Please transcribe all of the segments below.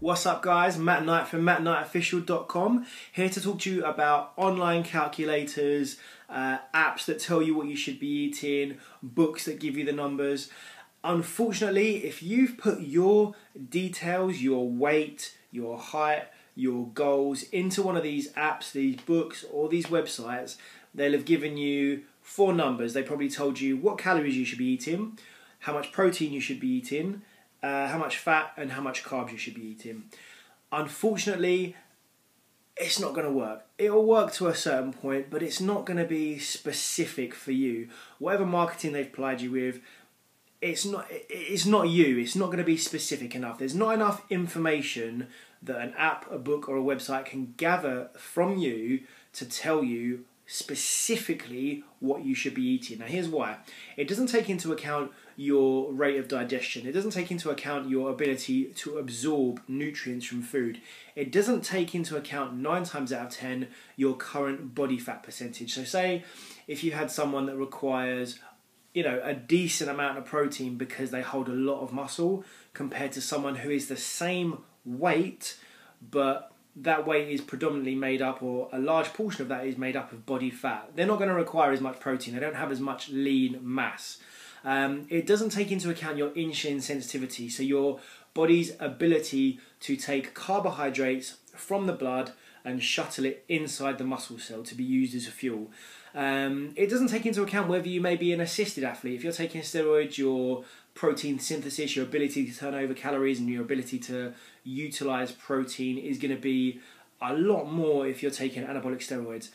What's up guys, Matt Knight from mattknightofficial.com, here to talk to you about online calculators, apps that tell you what you should be eating, books that give you the numbers. Unfortunately, if you've put your details, your weight, your height, your goals into one of these apps, these books or these websites, they'll have given you 4 numbers. They probably told you what calories you should be eating, how much protein you should be eating, how much fat and how much carbs you should be eating. Unfortunately, it's not going to work. It'll work to a certain point, but it's not going to be specific for you. Whatever marketing they've applied you with, it's not you. It's not going to be specific enough. There's not enough information that an app, a book or a website can gather from you to tell you specifically what you should be eating. Now here's why. It doesn't take into account your rate of digestion. It doesn't take into account your ability to absorb nutrients from food. It doesn't take into account 9 times out of 10 your current body fat percentage. So say if you had someone that requires a decent amount of protein because they hold a lot of muscle compared to someone who is the same weight but that weight is predominantly made up, or a large portion of that is made up of body fat. They're not going to require as much protein. They don't have as much lean mass. It doesn't take into account your insulin sensitivity, so your body's ability to take carbohydrates from the blood and shuttle it inside the muscle cell to be used as a fuel. It doesn't take into account whether you may be an assisted athlete. If you're taking steroids, your protein synthesis, your ability to turn over calories and your ability to utilize protein is going to be a lot more if you're taking anabolic steroids.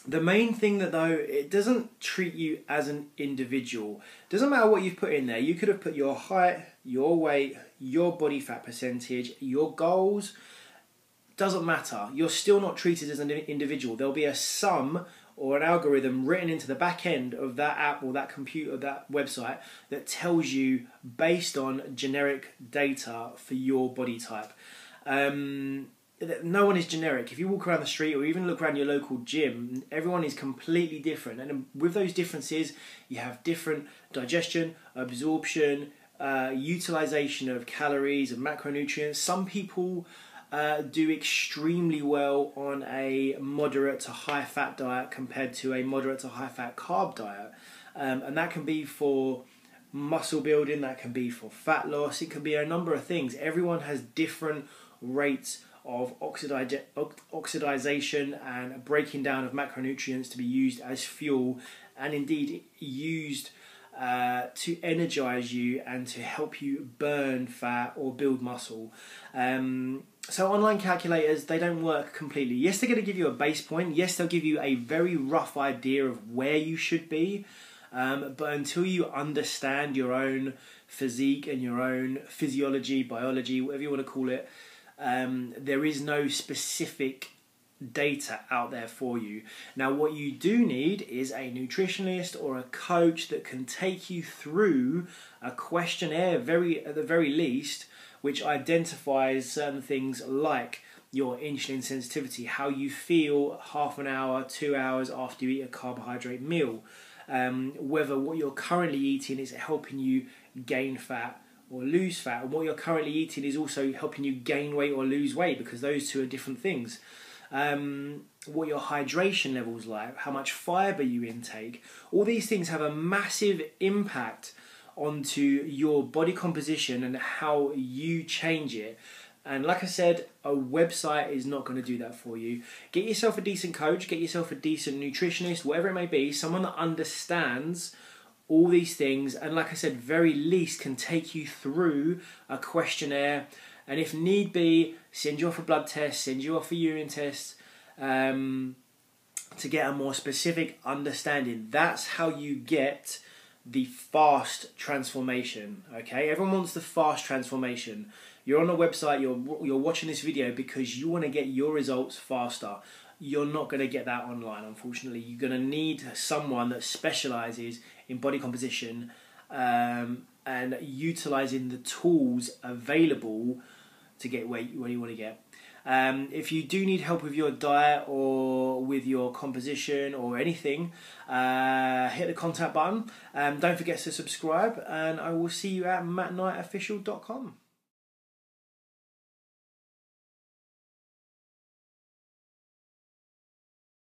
The main thing that though, it doesn't treat you as an individual. Doesn't matter what you've put in there. You could have put your height, your weight, your body fat percentage, your goals. Doesn't matter. You're still not treated as an individual. There'll be a sum or an algorithm written into the back end of that app or that computer, that website, that tells you based on generic data for your body type. No one is generic. If you walk around the street or even look around your local gym, everyone is completely different. And with those differences, you have different digestion, absorption, utilization of calories and macronutrients. Some people do extremely well on a moderate to high fat diet compared to a moderate to high fat carb diet. And that can be for muscle building, that can be for fat loss, it can be a number of things. Everyone has different rates of oxidization and breaking down of macronutrients to be used as fuel, and indeed used to energize you and to help you burn fat or build muscle. So online calculators, they don't work completely. Yes, they're going to give you a base point. Yes, they'll give you a very rough idea of where you should be. But until you understand your own physique and your own physiology, biology, whatever you want to call it, there is no specific data out there for you. Now what you do need is a nutritionist or a coach that can take you through a questionnaire, at the very least, which identifies certain things like your insulin sensitivity, how you feel half an hour, 2 hours after you eat a carbohydrate meal, whether what you're currently eating is helping you gain fat or lose fat, and what you're currently eating is also helping you gain weight or lose weight, because those two are different things. What your hydration level's like, how much fiber you intake. All these things have a massive impact onto your body composition and how you change it. And like I said, a website is not going to do that for you. Get yourself a decent coach, get yourself a decent nutritionist, whatever it may be, someone that understands all these things, and like I said, very least can take you through a questionnaire, and if need be, send you off a blood test, send you off a urine test, to get a more specific understanding. That's how you get the fast transformation. Okay, everyone wants the fast transformation. You're on a website, you're watching this video because you want to get your results faster. You're not going to get that online, unfortunately. You're going to need someone that specializes in body composition and utilizing the tools available to get where you want to get. If you do need help with your diet or with your composition or anything, hit the contact button. Don't forget to subscribe, and I will see you at mattknightofficial.com.